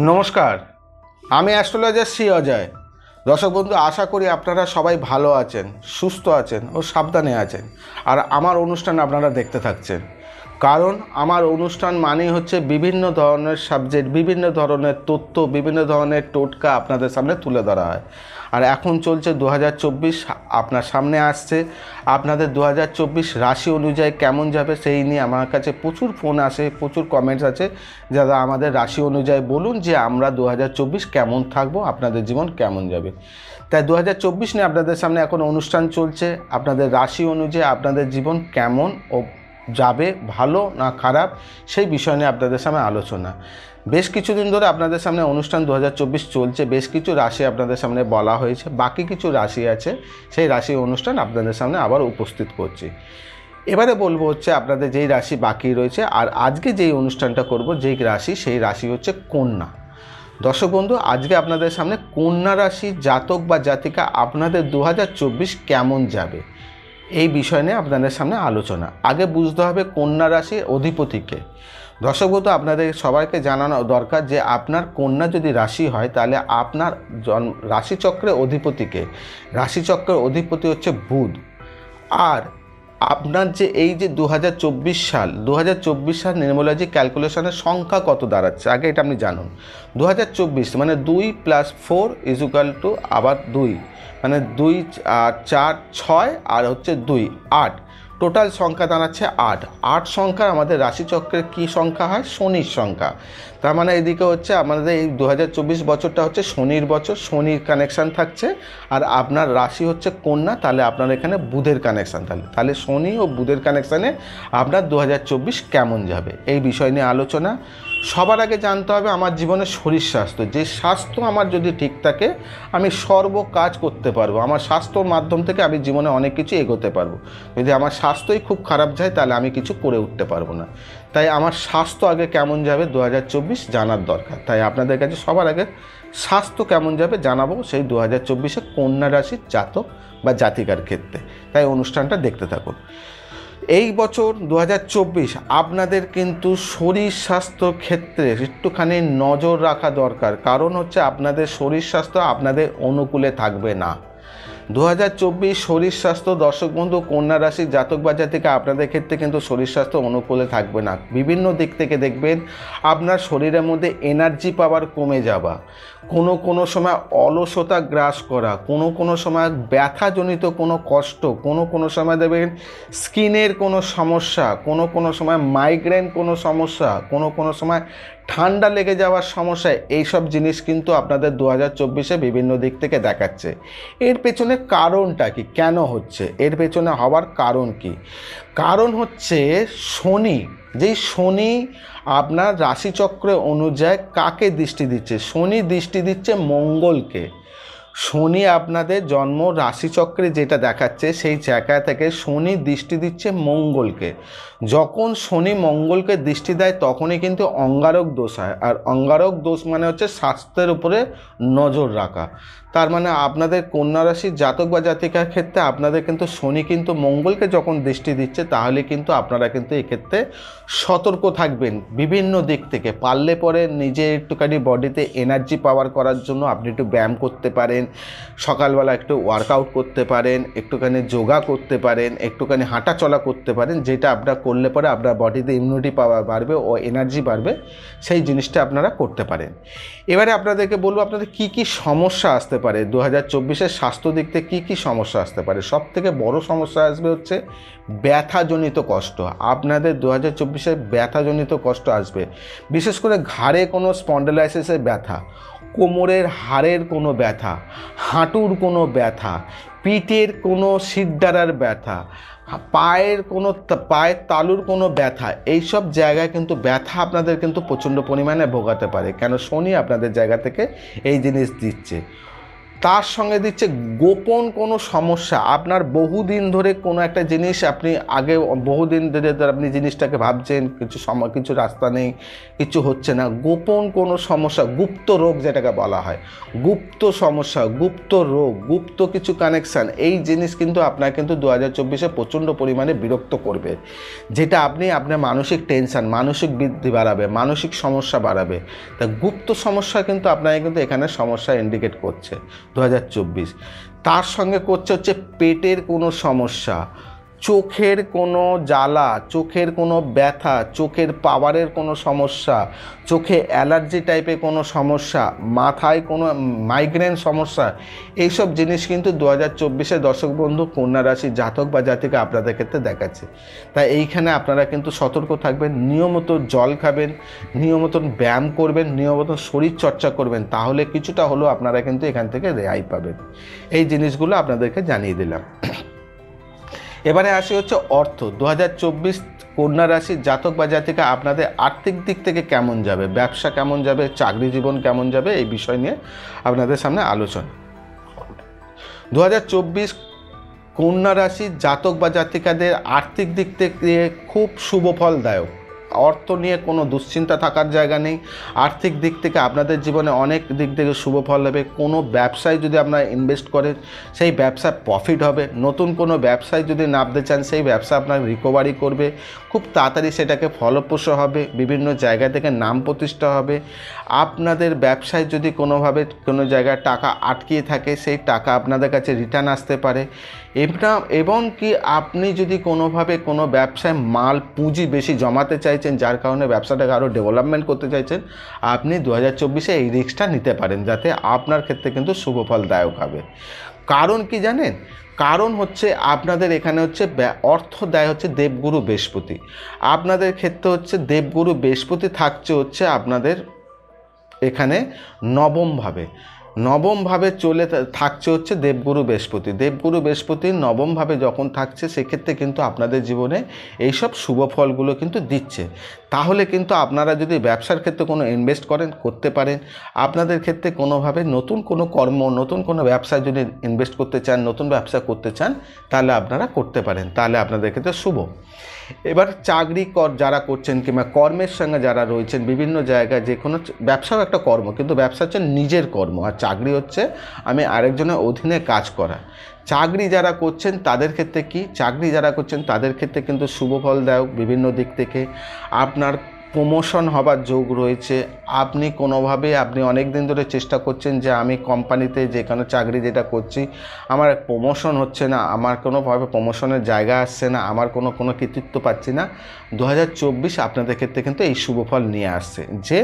নমস্কার, আমি অ্যাস্ট্রোলজার শ্রী অজয়। দর্শক বন্ধু, আশা করি আপনারা সবাই ভালো আছেন, সুস্থ আছেন ও সাবধানে আছেন। আর আমার অনুষ্ঠান আপনারা দেখতে থাকছেন, কারণ আমার অনুষ্ঠান মানেই হচ্ছে বিভিন্ন ধরনের সাবজেক্ট, বিভিন্ন ধরনের তথ্য, বিভিন্ন ধরনের টোটকা আপনাদের সামনে তুলে ধরা হয়। আর এখন চলছে 2024, আপনার সামনে আসছে। আপনাদের 2024 রাশি অনুযায়ী কেমন যাবে সেই নিয়ে আমার কাছে প্রচুর ফোন আসে, প্রচুর কমেন্টস আছে, যারা আমাদের রাশি অনুযায়ী বলুন যে আমরা 2024 কেমন থাকবো, আপনাদের জীবন কেমন যাবে। তাই 2024 নিয়ে আপনাদের সামনে এখন অনুষ্ঠান চলছে। আপনাদের রাশি অনুযায়ী আপনাদের জীবন কেমন ও যাবে, ভালো না খারাপ, সেই বিষয় নিয়ে আপনাদের সামনে আলোচনা। বেশ কিছুদিন ধরে আপনাদের সামনে অনুষ্ঠান 2024 চলছে। বেশ কিছু রাশি আপনাদের সামনে বলা হয়েছে, বাকি কিছু রাশি আছে, সেই রাশি অনুষ্ঠান আপনাদের সামনে আবার উপস্থিত করছি। এবারে বলবো হচ্ছে আপনাদের যেই রাশি বাকি রয়েছে, আর আজকে যেই অনুষ্ঠানটা করব যেই রাশি, সেই রাশি হচ্ছে কন্যা। দর্শক বন্ধু, আজকে আপনাদের সামনে কন্যা রাশি জাতক বা জাতিকা আপনাদের 2024 কেমন যাবে এই বিষয় নিয়ে আপনাদের সামনে আলোচনা। আগে বুঝতে হবে কন্যা রাশির অধিপতিকে। দর্শক বন্ধু, আপনাদের সবাইকে জানানো দরকার যে আপনার কন্যা যদি রাশি হয়, তাহলে আপনার রাশিচক্রের অধিপতিকে, রাশিচক্রের অধিপতি হচ্ছে বুধ। আর আপনার যে এই যে 2024 সাল নিউমারোলজি ক্যালকুলেশনের সংখ্যা কত দাঁড়াচ্ছে, আগে এটা আপনি জানুন। 2024 মানে 2 + 4 = আবার 2, মানে 2 আর 4 6 আর হচ্ছে 2 8, টোটাল সংখ্যা দাঁড়াচ্ছে 8। 8 সংখ্যা আমাদের রাশিচক্রের কী সংখ্যা হয়? শনির সংখ্যা। তার মানে এদিকে হচ্ছে আমাদের এই 2024 বছরটা হচ্ছে শনির বছর, শনির কানেকশান থাকছে। আর আপনার রাশি হচ্ছে কন্যা, তাহলে আপনার এখানে বুধের কানেকশান, তাহলে শনি ও বুধের কানেকশানে আপনার 2024 কেমন যাবে এই বিষয় নিয়ে আলোচনা। সবার আগে জানতে হবে আমার জীবনের শরীর স্বাস্থ্য। যে স্বাস্থ্য আমার যদি ঠিক থাকে, আমি সর্ব কাজ করতে পারবো। আমার স্বাস্থ্যর মাধ্যম থেকে আমি জীবনে অনেক কিছু এগোতে পারবো। যদি আমার স্বাস্থ্যই খুব খারাপ যায়, তাহলে আমি কিছু করে উঠতে পারবো না। তাই আমার স্বাস্থ্য আগে কেমন যাবে 2024 জানার দরকার। তাই আপনাদের কাছে সবার আগে স্বাস্থ্য কেমন যাবে জানাবো, সেই 2024 কন্যা রাশির জাতক বা জাতিকার ক্ষেত্রে। তাই অনুষ্ঠানটা দেখতে থাকুন। এই বছর 2024 আপনাদের কিন্তু শরীর স্বাস্থ্য ক্ষেত্রে একটুখানি নজর রাখা দরকার। কারণ হচ্ছে আপনাদের শরীর স্বাস্থ্য আপনাদের অনুকূলে থাকবে না। 2024 শরীর স্বাস্থ্য, দর্শক বন্ধু, কন্যা রাশির জাতক বা জাতিকা আপনাদের ক্ষেত্রে কিন্তু শরীর স্বাস্থ্য অনুকূলে থাকবে না। বিভিন্ন দিক থেকে দেখবেন আপনার শরীরের মধ্যে এনার্জি পাওয়ার কমে যাওয়া, কোনো সময় অলসতা গ্রাস করা, কোনো সময় ব্যথাজনিত কোনো কষ্ট, কোনো সময় দেখবেন স্কিনের কোনো সমস্যা, কোনো সময় মাইগ্রেন কোনো সমস্যা, কোনো সময় ঠান্ডা লেগে যাওয়ার সমস্যা। এইসব জিনিস কিন্তু আপনাদের 2024 বিভিন্ন দিক থেকে দেখাচ্ছে। এর পেছনে কারণটা কি, কেন হচ্ছে, এর পেছনে হওয়ার কারণ কি? কারণ হচ্ছে শনি। যেই শনি আপনার রাশিচক্র অনুযায়ী কাকে দৃষ্টি দিচ্ছে? শনি দৃষ্টি দিচ্ছে মঙ্গলকে। শনি আপনাদের জন্ম রাশিচক্রে যেটা দেখাচ্ছে, সেই জায়গা থেকে শনি দৃষ্টি দিচ্ছে মঙ্গলকে। যখন শনি মঙ্গলকে দৃষ্টি দেয়, তখনই কিন্তু অঙ্গারক দোষ হয়। আর অঙ্গারক দোষ মানে হচ্ছে স্বাস্থ্যের উপরে নজর রাখা। তার মানে আপনাদের কন্যা রাশির জাতক বা জাতিকার ক্ষেত্রে আপনাদের কিন্তু শনি কিন্তু মঙ্গলকে যখন দৃষ্টি দিচ্ছে, তাহলে কিন্তু আপনারা কিন্তু এক্ষেত্রে সতর্ক থাকবেন বিভিন্ন দিক থেকে। পারলে পরে নিজে একটুখানি বডিতে এনার্জি পাওয়ার করার জন্য আপনি একটু ব্যায়াম করতে পারেন, সকালবেলা একটু ওয়ার্কআউট করতে পারেন, একটুখানি যোগা করতে পারেন, একটুখানি হাঁটা চলা করতে পারেন, যেটা আপনারা করলে পরে আপনার বডিতে ইমিউনিটি পাওয়ার বাড়বে ও এনার্জি বাড়বে। সেই জিনিসটা আপনারা করতে পারেন। এবারে আপনাদেরকে বলবো আপনাদের কি কি সমস্যা আসতে পারে 2024 স্বাস্থ্য দিক থেকে। কি সমস্যা আসতে পারে? সব থেকে বড় সমস্যা আসবে হচ্ছে ব্যথাজনিত কষ্ট। আপনাদের 2024 ব্যথাজনিত কষ্ট আসবে, বিশেষ করে ঘাড়ে কোনো স্পন্ডালাইসিসের ব্যথা, কোমরের হাড়ের কোনো ব্যথা, হাঁটুর কোনো ব্যথা, পিঠের কোনো শিরদাঁড়ার ব্যথা, পায়ের তালুর কোনো ব্যথা। এইসব জায়গায় কিন্তু ব্যথা আপনাদের কিন্তু প্রচণ্ড পরিমাণে ভোগাতে পারে। কেন? শনি আপনাদের জায়গা থেকে এই জিনিস দিচ্ছে। তার সঙ্গে দিচ্ছে গোপন কোনো সমস্যা, আপনার বহুদিন ধরে কোনো একটা জিনিস আপনি আগে বহুদিন ধরে আপনি জিনিসটাকে ভাবছেন, কিছু রাস্তা নেই, কিছু হচ্ছে না, গোপন কোনো সমস্যা, গুপ্ত রোগ যেটাকে বলা হয়, গুপ্ত সমস্যা, গুপ্ত রোগ, গুপ্ত কিছু কানেকশান, এই জিনিস কিন্তু আপনার কিন্তু 2024-এ প্রচণ্ড পরিমাণে বিরক্ত করবে, যেটা আপনার মানসিক টেনশান, মানসিক বৃদ্ধি বাড়াবে, মানসিক সমস্যা বাড়াবে। তা গুপ্ত সমস্যা কিন্তু আপনাকে কিন্তু এখানে সমস্যা ইন্ডিকেট করছে 2024। তার সঙ্গে করছে হচ্ছে পেটের কোনো সমস্যা, চোখের কোনো জ্বালা, চোখের কোনো ব্যথা, চোখের পাওয়ারের কোনো সমস্যা, চোখে অ্যালার্জি টাইপের কোনো সমস্যা, মাথায় কোনো মাইগ্রেন সমস্যা, এইসব জিনিস কিন্তু 2024-এ দর্শক বন্ধু কন্যা রাশির জাতক বা জাতিকা আপনাদের ক্ষেত্রে দেখাচ্ছে। তাই এইখানে আপনারা কিন্তু সতর্ক থাকবেন, নিয়মিত জল খাবেন, নিয়মিত ব্যায়াম করবেন, নিয়মিত শরীর চর্চা করবেন, তাহলে কিছুটা হলেও আপনারা কিন্তু এখান থেকে রেহাই পাবেন। এই জিনিসগুলো আপনাদেরকে জানিয়ে দিলাম। এবারে আসি হচ্ছে অর্থ। 2024 কন্যা রাশির জাতক বা জাতিকা আপনাদের আর্থিক দিক থেকে কেমন যাবে, ব্যবসা কেমন যাবে, চাকরি জীবন কেমন যাবে, এই বিষয় নিয়ে আপনাদের সামনে আলোচনা। 2024 কন্যা রাশির জাতক বা জাতিকাদের আর্থিক দিক থেকে খুব শুভ ফলদায়ক। অর্থ নিয়ে কোনো দুশ্চিন্তা থাকার জায়গা নেই। আর্থিক দিক থেকে আপনাদের জীবনে অনেক দিক থেকে শুভ ফল হবে। কোনো ব্যবসায় যদি আপনারা ইনভেস্ট করেন সেই ব্যবসায় প্রফিট হবে। নতুন কোনো ব্যবসায় যদি নামতে চান সেই ব্যবসা আপনার রিকভারি করবে, খুব তাড়াতাড়ি সেটাকে ফলপ্রসূ হবে, বিভিন্ন জায়গা থেকে নাম প্রতিষ্ঠা হবে। আপনাদের ব্যবসায় যদি কোনোভাবে কোনো জায়গায় টাকা আটকিয়ে থাকে সেই টাকা আপনাদের কাছে রিটার্ন আসতে পারে। এবং কি আপনি যদি কোনোভাবে কোনো ব্যবসায় মাল পুঁজি বেশি জমাতে চাইছেন, যার কারণে ব্যবসাটাকে আরও ডেভেলপমেন্ট করতে চাইছেন, আপনি 2024-এ এই রিস্কটা নিতে পারেন, যাতে আপনার ক্ষেত্রে কিন্তু শুভফলদায়ক হবে। কারণ কি জানেন? কারণ হচ্ছে আপনাদের এখানে হচ্ছে অর্থ দেয় হচ্ছে দেবগুরু বৃহস্পতি। আপনাদের ক্ষেত্রে হচ্ছে দেবগুরু বৃহস্পতি থাকছে হচ্ছে আপনাদের এখানে নবমভাবে চলে থাকছে হচ্ছে দেবগুরু বৃহস্পতি নবমভাবে যখন থাকছে সেক্ষেত্রে কিন্তু আপনাদের জীবনে এইসব শুভ ফলগুলো কিন্তু দিচ্ছে। তাহলে কিন্তু আপনারা যদি ব্যবসার ক্ষেত্রে কোনো ইনভেস্ট করতে পারেন, আপনাদের ক্ষেত্রে কোনোভাবে নতুন কোনো কর্ম, নতুন কোনো ব্যবসায় যদি ইনভেস্ট করতে চান, নতুন ব্যবসা করতে চান, তাহলে আপনারা করতে পারেন, তাহলে আপনাদের ক্ষেত্রে শুভ। এবার চাকরি যারা করছেন কিংবা কর্মের সঙ্গে যারা রয়েছেন বিভিন্ন জায়গায়, যে কোনো ব্যবসাও একটা কর্ম, কিন্তু ব্যবসা হচ্ছে নিজের কর্ম, আর চাকরি হচ্ছে আমি আরেকজনের অধীনে কাজ করা। চাকরি যারা করছেন তাদের ক্ষেত্রে কি? চাকরি যারা করছেন তাদের ক্ষেত্রে কিন্তু শুভ ফলদায়ক। বিভিন্ন দিক থেকে আপনার প্রমোশন হবার যোগ রয়েছে। আপনি অনেক দিন ধরে চেষ্টা করছেন যে আমি কোম্পানিতে যেখানে চাকরি যেটা করছি আমার প্রমোশন হচ্ছে না, আমার কোনোভাবে প্রমোশনের জায়গা আসছে না, আমার কোনো কৃতিত্ব পাচ্ছি না। 2024 আপনাদের ক্ষেত্রে কিন্তু এই শুভফল নিয়ে আসছে, যে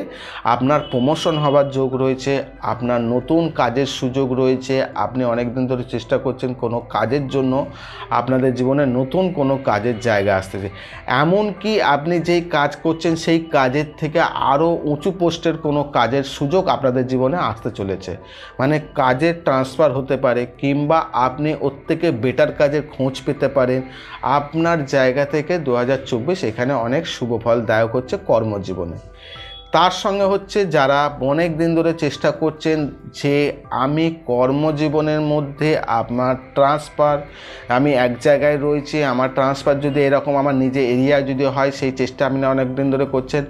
আপনার প্রমোশন হবার যোগ রয়েছে, আপনার নতুন কাজের সুযোগ রয়েছে। আপনি অনেক দিন ধরে চেষ্টা করছেন কোনো কাজের জন্য, আপনাদের জীবনে নতুন কোনো কাজের জায়গা আসতেছে। এমনকি আপনি যেই কাজ করছেন সেই কাজের থেকে আরও উঁচু পোস্টের কোনো কাজের সুযোগ আপনাদের জীবনে আসতে চলেছে। মানে কাজের ট্রান্সফার হতে পারে, কিংবা আপনি ওর থেকে বেটার কাজের খোঁজ পেতে পারেন। আপনার জায়গা থেকে 2024 এখানে অনেক শুভফলদায়ক হচ্ছে কর্মজীবনে। তার সঙ্গে হচ্ছে যারা অনেক দিন ধরে চেষ্টা করছেন যে আমি কর্মজীবনের মধ্যে আমার ট্রান্সফার, আমি এক জায়গায় রয়েছি, আমার ট্রান্সফার যদি এরকম আমার নিজের এরিয়ায় যদি হয়, সেই চেষ্টা আপনি অনেক দিন ধরে করছেন।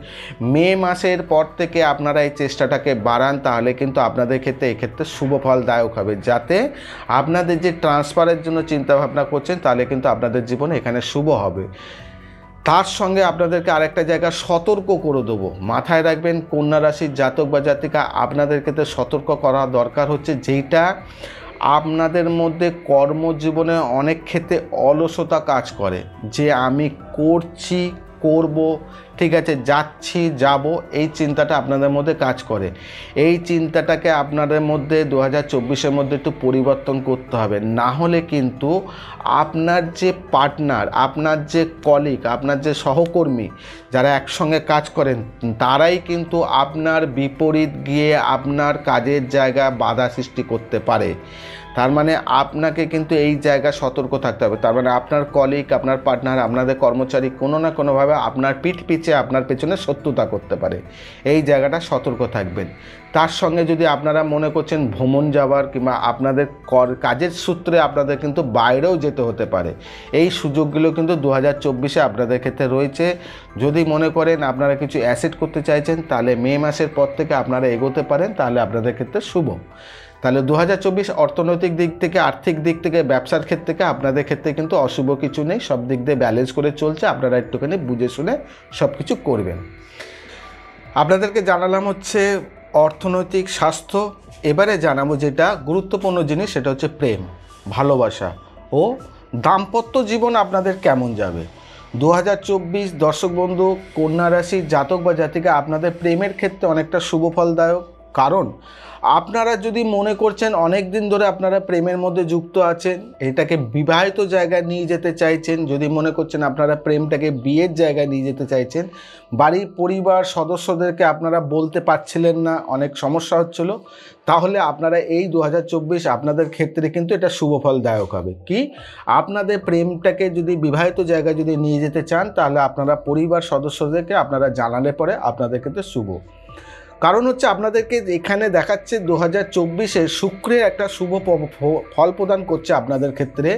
মে মাসের পর থেকে আপনারা এই চেষ্টাটাকে বাড়ান, তাহলে কিন্তু আপনাদের ক্ষেত্রে এক্ষেত্রে শুভফলদায়ক হবে, যাতে আপনাদের যে ট্রান্সফারের জন্য চিন্তাভাবনা করছেন তাহলে কিন্তু আপনাদের জীবনে এখানে শুভ হবে। তার সঙ্গে আপনাদেরকে আরেকটা জায়গা সতর্ক করে দেবো, মাথায় রাখবেন কন্যা রাশির জাতক বা জাতিকা, আপনাদের ক্ষেত্রে সতর্ক করা দরকার হচ্ছে যেইটা আপনাদের মধ্যে কর্মজীবনে অনেক ক্ষেত্রে অলসতা কাজ করে, যে আমি করব, ঠিক আছে, যাব, এই চিন্তাটা আপনাদের মধ্যে কাজ করে। এই চিন্তাটাকে আপনাদের মধ্যে 2024-এর মধ্যে একটু পরিবর্তন করতে হবে, না হলে কিন্তু আপনার যে পার্টনার, আপনার যে কলিগ, আপনার যে সহকর্মী যারা একসঙ্গে কাজ করেন, তারাই কিন্তু আপনার বিপরীত গিয়ে আপনার কাজের জায়গা বাধা সৃষ্টি করতে পারে। তার মানে আপনাকে কিন্তু এই জায়গায় সতর্ক থাকতে হবে। তার মানে আপনার কলিগ, আপনার পার্টনার, আপনাদের কর্মচারী কোনো না কোনোভাবে আপনার পিঠ চেয়ে আপনার পেছনে শত্রুতা করতে পারে। এই জায়গাটা সতর্ক থাকবেন। তার সঙ্গে যদি আপনারা মনে করছেন ভ্রমণ যাওয়ার কিংবা আপনাদের কাজের সূত্রে আপনাদের কিন্তু বাইরেও যেতে হতে পারে, এই সুযোগগুলো কিন্তু 2024-এ আপনাদের ক্ষেত্রে রয়েছে। যদি মনে করেন আপনারা কিছু অ্যাসেট করতে চাইছেন, তাহলে মে মাসের পর থেকে আপনারা এগোতে পারেন, তাহলে আপনাদের ক্ষেত্রে শুভ। তাহলে 2024 অর্থনৈতিক দিক থেকে, আর্থিক দিক থেকে, ব্যবসার ক্ষেত্র থেকে আপনাদের ক্ষেত্রে কিন্তু অশুভ কিছু নেই, সব দিক দিয়ে ব্যালেন্স করে চলছে। আপনারা একটুখানি বুঝে শুনে সব কিছু করবেন। আপনাদেরকে জানালাম হচ্ছে অর্থনৈতিক, স্বাস্থ্য। এবারে জানাবো যেটা গুরুত্বপূর্ণ জিনিস, সেটা হচ্ছে প্রেম, ভালোবাসা ও দাম্পত্য জীবন আপনাদের কেমন যাবে। 2024 দর্শক বন্ধু, কন্যা রাশির জাতক বা জাতিকা আপনাদের প্রেমের ক্ষেত্রে অনেকটা শুভ ফলদায়ক। কারণ আপনারা যদি মনে করছেন অনেক দিন ধরে আপনারা প্রেমের মধ্যে যুক্ত আছেন, এটাকে বিবাহিত জায়গায় নিয়ে যেতে চাইছেন, যদি মনে করছেন আপনারা প্রেমটাকে বিয়ের জায়গায় নিয়ে যেতে চাইছেন, বাড়ির পরিবার সদস্যদেরকে আপনারা বলতে পারছিলেন না, অনেক সমস্যা হচ্ছিল, তাহলে আপনারা এই 2024 আপনাদের ক্ষেত্রে কিন্তু এটা শুভ ফলদায়ক হবে। কি, আপনাদের প্রেমটাকে যদি বিবাহিত জায়গায় যদি নিয়ে যেতে চান, তাহলে আপনারা পরিবার সদস্যদেরকে আপনারা জানালে পরে আপনাদের ক্ষেত্রে শুভ। কারণ হচ্ছে আপনাদেরকে এখানে দেখাচ্ছে 2024-এ শুক্রের একটা শুভ ফল প্রদান করছে আপনাদের ক্ষেত্রে,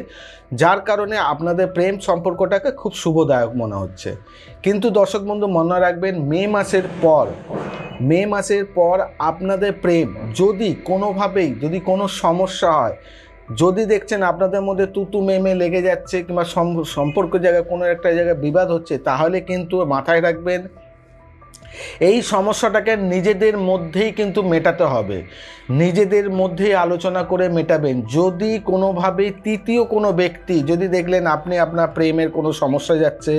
যার কারণে আপনাদের প্রেম সম্পর্কটাকে খুব শুভদায়ক মনে হচ্ছে। কিন্তু দর্শক বন্ধু মনে রাখবেন, মে মাসের পর আপনাদের প্রেম যদি কোনোভাবেই যদি কোনো সমস্যা হয়, যদি দেখছেন আপনাদের মধ্যে তুতু মেমে লেগে যাচ্ছে কিংবা সম্পর্ক জায়গায় কোনো একটা জায়গায় বিবাদ হচ্ছে, তাহলে কিন্তু মাথায় রাখবেন এই সমস্যাটাকে নিজেদের মধ্যেই কিন্তু মেটাতে হবে, নিজেদের মধ্যেই আলোচনা করে মেটাবেন। যদি কোনোভাবেই তৃতীয় কোনো ব্যক্তি, যদি দেখলেন আপনি আপনার প্রেমের কোনো সমস্যা যাচ্ছে,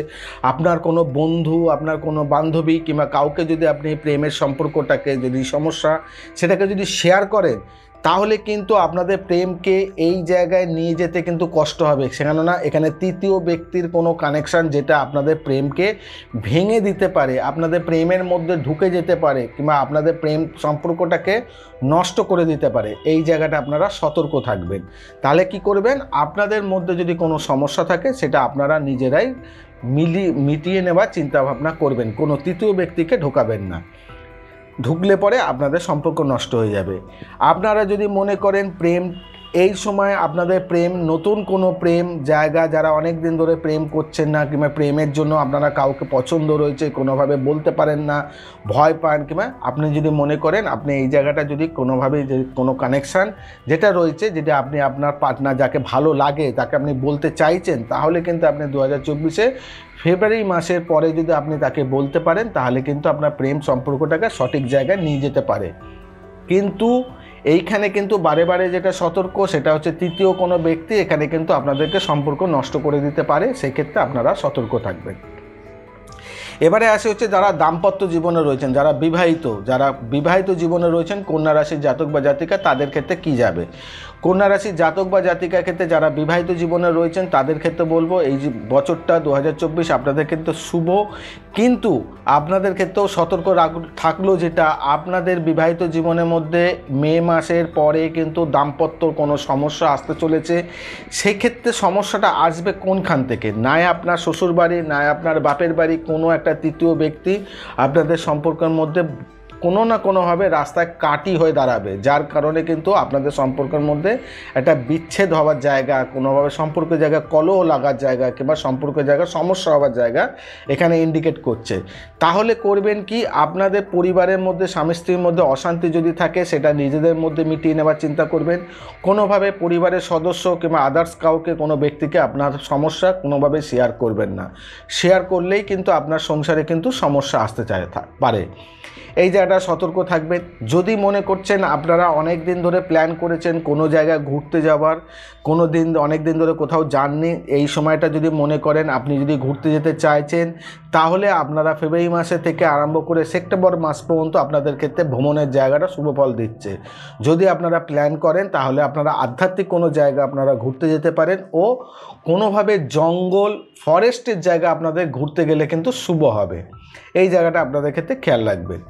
আপনার কোনো বন্ধু, আপনার কোনো বান্ধবী কিংবা কাউকে যদি আপনি প্রেমের সম্পর্কটাকে যদি সমস্যা সেটাকে যদি শেয়ার করেন, তাহলে কিন্তু আপনাদের প্রেমকে এই জায়গায় নিয়ে যেতে কিন্তু কষ্ট হবে। কেননা এখানে তৃতীয় ব্যক্তির কোনো কানেকশান যেটা আপনাদের প্রেমকে ভেঙে দিতে পারে, আপনাদের প্রেমের মধ্যে ঢুকে যেতে পারে কিংবা আপনাদের প্রেম সম্পর্কটাকে নষ্ট করে দিতে পারে। এই জায়গাটা আপনারা সতর্ক থাকবেন। তাহলে কি করবেন, আপনাদের মধ্যে যদি কোনো সমস্যা থাকে সেটা আপনারা নিজেরাই মিটিয়ে নেওয়ার চিন্তাভাবনা করবেন, কোনো তৃতীয় ব্যক্তিকে ঢোকাবেন না। ঢুকলে পরে আপনাদের সম্পর্ক নষ্ট হয়ে যাবে। আপনারা যদি মনে করেন প্রেম এই সময় আপনাদের প্রেম নতুন কোনো প্রেম জায়গা, যারা অনেক দিন ধরে প্রেম করছেন না কিংবা প্রেমের জন্য আপনারা কাউকে পছন্দ রয়েছে কোনোভাবে বলতে পারেন না, ভয় পান, কিংবা আপনি যদি মনে করেন আপনি এই জায়গাটা যদি কোনোভাবে কোনো কানেকশান যেটা রয়েছে, যেটা আপনি আপনার পার্টনার যাকে ভালো লাগে তাকে আপনি বলতে চাইছেন, তাহলে কিন্তু আপনি 2024-এ ফেব্রুয়ারি মাসের পরে যদি আপনি তাকে বলতে পারেন, তাহলে কিন্তু আপনার প্রেম সম্পর্কটাকে সঠিক জায়গায় নিয়ে যেতে পারে। কিন্তু এইখানে কিন্তু বারে বারে যেটা সতর্ক, সেটা হচ্ছে তৃতীয় কোনো ব্যক্তি এখানে কিন্তু আপনাদেরকে সম্পর্ক নষ্ট করে দিতে পারে, সেক্ষেত্রে আপনারা সতর্ক থাকবেন। এবারে আসে হচ্ছে যারা দাম্পত্য জীবনে রয়েছেন, যারা বিবাহিত জীবনে রয়েছেন, কন্যা রাশির জাতক বা জাতিকা, তাদের ক্ষেত্রে কি যাবে। কন্যা রাশির জাতক বা জাতিকার ক্ষেত্রে যারা বিবাহিত জীবনে রয়েছেন তাদের ক্ষেত্রে বলবো এই যে বছরটা 2024 আপনাদের ক্ষেত্রে শুভ, কিন্তু আপনাদের ক্ষেত্রেও সতর্ক থাকলো যেটা আপনাদের বিবাহিত জীবনের মধ্যে মে মাসের পরে কিন্তু দাম্পত্যর কোনো সমস্যা আসতে চলেছে। সেক্ষেত্রে সমস্যাটা আসবে কোনখান থেকে, নয় আপনার শ্বশুরবাড়ি, নয় আপনার বাপের বাড়ি, কোনো একটা তৃতীয় ব্যক্তি আপনাদের সম্পর্কের মধ্যে কোনো না কোনোভাবে রাস্তায় কাটি হয়ে দাঁড়াবে, যার কারণে কিন্তু আপনাদের সম্পর্কের মধ্যে একটা বিচ্ছেদ হওয়ার জায়গা, কোনোভাবে সম্পর্কের জায়গা কলহ লাগার জায়গা কিংবা সম্পর্কের জায়গা সমস্যা হওয়ার জায়গা এখানে ইন্ডিকেট করছে। তাহলে করবেন কি, আপনাদের পরিবারের মধ্যে স্বামী স্ত্রীর মধ্যে অশান্তি যদি থাকে সেটা নিজেদের মধ্যে মিটিয়ে নেওয়ার চিন্তা করবেন। কোনোভাবে পরিবারের সদস্য কিংবা আদার্স কাউকে, কোনো ব্যক্তিকে আপনার সমস্যা কোনোভাবে শেয়ার করবেন না। শেয়ার করলেই কিন্তু আপনার সংসারে কিন্তু সমস্যা আসতে পারে, এই জায়গাটা সতর্ক থাকবেন। যদি মনে করছেন আপনারা অনেক দিন ধরে প্ল্যান করেছেন কোনো জায়গায় ঘুরতে যাওয়ার, অনেক দিন ধরে কোথাও যাননি, এই সময়টা যদি মনে করেন আপনি যদি ঘুরতে যেতে চাইছেন, তাহলে আপনারা ফেব্রুয়ারি মাসে থেকে আরম্ভ করে সেপ্টেম্বর মাস পর্যন্ত আপনাদের ক্ষেত্রে ভ্রমণের জায়গাটা শুভফল দিচ্ছে। যদি আপনারা প্ল্যান করেন তাহলে আপনারা আধ্যাত্মিক কোনো জায়গা আপনারা ঘুরতে যেতে পারেন, ও কোনোভাবে জঙ্গল ফরেস্টের জায়গা আপনাদের ঘুরতে গেলে কিন্তু শুভ হবে। এই জায়গাটা আপনাদের ক্ষেত্রে খেয়াল রাখবেন।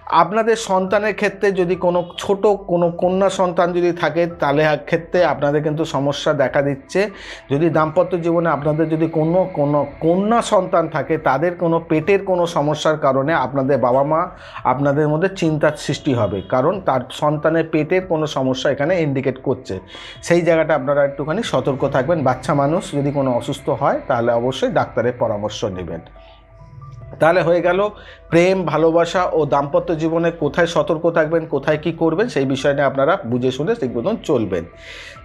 আপনাদের সন্তানের ক্ষেত্রে যদি কোনো ছোট কোনো কন্যা সন্তান যদি থাকে তাহলে ক্ষেত্রে আপনাদের কিন্তু সমস্যা দেখা দিচ্ছে। যদি দাম্পত্য জীবনে আপনাদের যদি কোনো কন্যা সন্তান থাকে তাদের কোনো পেটের কোনো সমস্যার কারণে আপনাদের বাবা মা আপনাদের মধ্যে চিন্তার সৃষ্টি হবে, কারণ তার সন্তানের পেটের কোনো সমস্যা এখানে ইন্ডিকেট করছে। সেই জায়গাটা আপনারা একটুখানি সতর্ক থাকবেন। বাচ্চা মানুষ যদি কোনো অসুস্থ হয় তাহলে অবশ্যই ডাক্তারের পরামর্শ নেবেন। তাহলে হয়ে গেল প্রেম, ভালোবাসা ও দাম্পত্য জীবনে কোথায় সতর্ক থাকবেন, কোথায় কি করবেন সেই বিষয়টা আপনারা বুঝে শুনে ঠিক মতন চলবেন।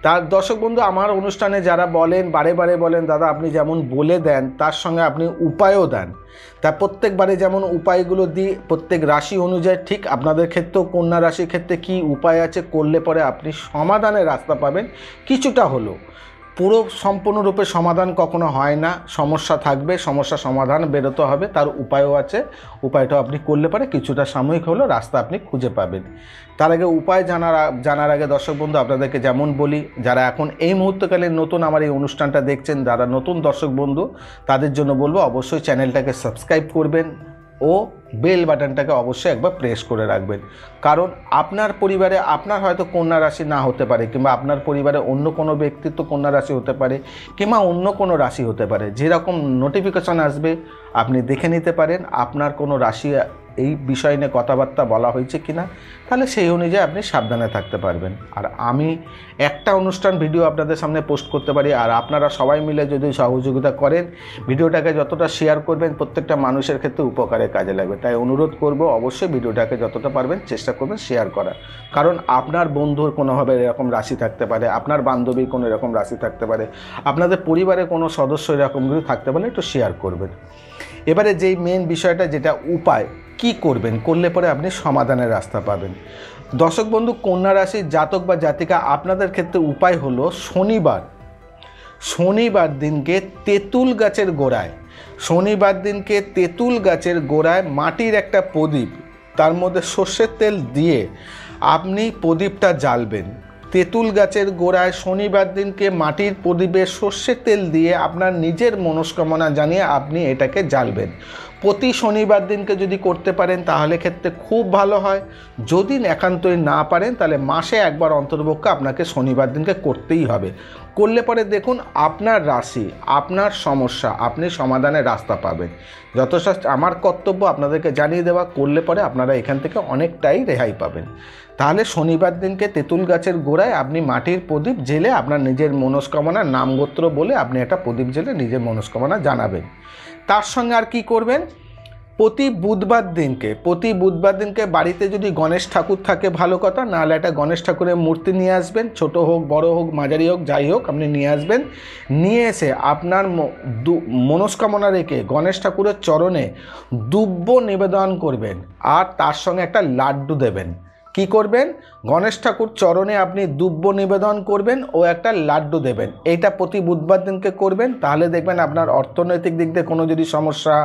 তার দর্শক বন্ধু, আমার অনুষ্ঠানে যারা বলেন, বারে বারে বলেন দাদা আপনি যেমন বলে দেন তার সঙ্গে আপনি উপায়ও দেন, তা প্রত্যেকবারে যেমন উপায়গুলো দিই প্রত্যেক রাশি অনুযায়ী, ঠিক আপনাদের ক্ষেত্রেও কন্যা রাশির ক্ষেত্রে কি উপায় আছে করলে পরে আপনি সমাধানের রাস্তা পাবেন কিছুটা হলেও। পুরো সম্পূর্ণরূপে সমাধান কখনো হয় না, সমস্যা থাকবে, সমস্যা সমাধান বেরোতে হবে, তার উপায়ও আছে। উপায়টাও আপনি করলে পরে কিছুটা সাময়িক হলেও রাস্তা আপনি খুঁজে পাবেন। তার আগে উপায় জানার আগে দর্শক বন্ধু আপনাদেরকে যেমন বলি, যারা এখন এই মুহূর্তকালীন নতুন আমার এই অনুষ্ঠানটা দেখছেন, যারা নতুন দর্শক বন্ধু তাদের জন্য বলবো অবশ্যই চ্যানেলটাকে সাবস্ক্রাইব করবেন ও বেল বাটনটাকে অবশ্যই একবার প্রেস করে রাখবেন। কারণ আপনার পরিবারে আপনার হয়তো কন্যা রাশি না হতে পারে, কিংবা আপনার পরিবারে অন্য কোনো ব্যক্তিত্ব কন্যা রাশি হতে পারে, কিংবা অন্য কোনো রাশি হতে পারে। যেরকম নোটিফিকেশন আসবে আপনি দেখে নিতে পারেন আপনার কোনো রাশি এই বিষয় নিয়ে কথাবার্তা বলা হয়েছে কিনা, তাহলে সেই অনুযায়ী আপনি সাবধানে থাকতে পারবেন। আর আমি একটা অনুষ্ঠান ভিডিও আপনাদের সামনে পোস্ট করতে পারি, আর আপনারা সবাই মিলে যদি সহযোগিতা করেন, ভিডিওটাকে যতটা শেয়ার করবেন প্রত্যেকটা মানুষের ক্ষেত্রে উপকারে কাজে লাগবে। তাই অনুরোধ করব অবশ্যই ভিডিওটাকে যতটা পারবেন চেষ্টা করবেন শেয়ার করার, কারণ আপনার বন্ধুর কোনোভাবে এরকম রাশি থাকতে পারে, আপনার বান্ধবীর কোনো এরকম রাশি থাকতে পারে, আপনাদের পরিবারে কোনো সদস্য এরকমগুলো থাকতে পারে, একটু শেয়ার করবেন। এবারে যেই মেন বিষয়টা, যেটা উপায় কি করবেন করলে পরে আপনি সমাধানের রাস্তা পাবেন। দর্শক বন্ধু, কন্যা রাশির জাতক বা জাতিকা আপনাদের ক্ষেত্রে উপায় হলো শনিবার দিনকে তেঁতুল গাছের গোড়ায় মাটির একটা প্রদীপ, তার মধ্যে সর্ষের তেল দিয়ে আপনি প্রদীপটা জ্বালবেন। তেঁতুল গাছের গোড়ায় শনিবার দিনকে মাটির প্রদীপে সর্ষের তেল দিয়ে আপনার নিজের মনস্কামনা জানিয়ে আপনি এটাকে জ্বালবেন। প্রতি শনিবার দিনকে যদি করতে পারেন তাহলে ক্ষেত্রে খুব ভালো হয়। যদি একান্তই না পারেন তাহলে মাসে একবার অন্তর্পক্ষে আপনাকে শনিবার দিনকে করতেই হবে। করলে পরে দেখুন আপনার রাশি, আপনার সমস্যা, আপনি সমাধানের রাস্তা পাবেন। যথেষ্ট আমার কর্তব্য আপনাদেরকে জানিয়ে দেওয়া, করলে পরে আপনারা এখান থেকে অনেকটাই রেহাই পাবেন। তাহলে শনিবার দিনকে তেঁতুল গাছের গোড়ায় আপনি মাটির প্রদীপ জেলে আপনার নিজের মনস্কামনা নামগোত্র বলে আপনি একটা প্রদীপ জেলে নিজের মনস্কামনা জানাবেন। তার সঙ্গে আর কি করবেন, প্রতি বুধবার দিনকে বাড়িতে যদি গণেশ ঠাকুর থাকে ভালো কথা, নাহলে একটা গণেশ ঠাকুরের মূর্তি নিয়ে আসবেন, ছোট হোক বড় হোক মাঝারি হোক যাই হোক আপনি নিয়ে আসবেন। নিয়ে এসে আপনার মনস্কামনা রেখে গণেশ ঠাকুরের চরণে দুব্য নিবেদন করবেন, আর তার সঙ্গে একটা লাড্ডু দেবেন। কি করবেন, গণেশ ঠাকুর চরণে আপনি দুব্য নিবেদন করবেন ও একটা লাড্ডু দেবেন। এইটা প্রতি বুধবার দিনকে করবেন। তাহলে দেখবেন আপনার অর্থনৈতিক দিক দিয়ে কোনো যদি সমস্যা,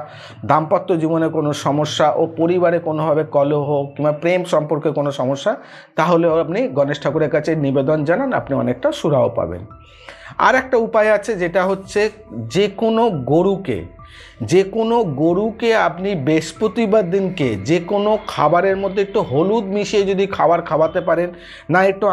দাম্পত্য জীবনে কোনো সমস্যা ও পরিবারে কোনোভাবে কলহ কিংবা প্রেম সম্পর্কে কোনো সমস্যা, তাহলেও আপনি গণেশ ঠাকুরের কাছে নিবেদন জানান, আপনি অনেকটা সুরাহ পাবেন। আর একটা উপায় আছে, যেটা হচ্ছে যে কোনো গরুকে আপনি বৃহস্পতিবার দিনকে যে কোনো খাবারের মধ্যে একটু হলুদ মিশিয়ে যদি খাওয়াতে পারেন, না একটু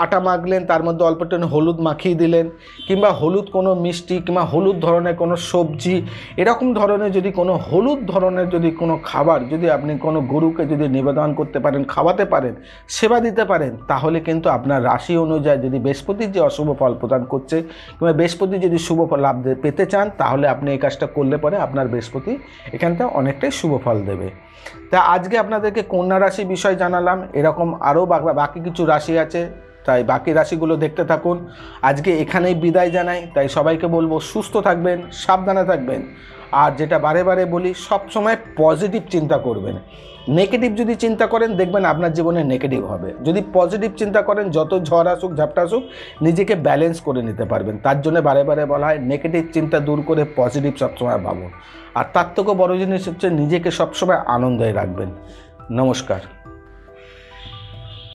আটা মাখলেন তার মধ্যে অল্প একটু হলুদ মাখিয়ে দিলেন, কিংবা হলুদ কোনো মিষ্টি কিংবা হলুদ ধরনের কোনো সবজি, এরকম ধরনের যদি কোনো হলুদ ধরনের যদি কোনো খাবার যদি আপনি কোনো গরুকে যদি নিবেদন করতে পারেন, খাওয়াতে পারেন, সেবা দিতে পারেন, তাহলে কিন্তু আপনার রাশি অনুযায়ী যদি বৃহস্পতির যে অশুভ ফল প্রদান করছে কিংবা বৃহস্পতি যদি শুভ ফল লাভ পেতে চান, তাহলে আপনি এই কাজটা করলে পরে আপনার বৃহস্পতি এখানটা অনেকটাই শুভ ফল দেবে। তা আজকে আপনাদেরকে কন্যা রাশি বিষয় জানালাম, এরকম আরও বাকি কিছু রাশি আছে, তাই বাকি রাশিগুলো দেখতে থাকুন। আজকে এখানেই বিদায় জানাই। তাই সবাইকে বলবো সুস্থ থাকবেন, সাবধানে থাকবেন, আর যেটা বারে বারে বলি সবসময় পজিটিভ চিন্তা করবেন। নেগেটিভ যদি চিন্তা করেন দেখবেন আপনার জীবনে নেগেটিভ হবে। যদি পজিটিভ চিন্তা করেন যত ঝড় আসুক ঝাপটা আসুক নিজেকে ব্যালেন্স করে নিতে পারবেন। তার জন্য বারে বারে বলা হয় নেগেটিভ চিন্তা দূর করে পজিটিভ সবসময় ভাবুন। আর তার থেকেও বড় জিনিস হচ্ছে নিজেকে সবসময় আনন্দে রাখবেন। নমস্কার।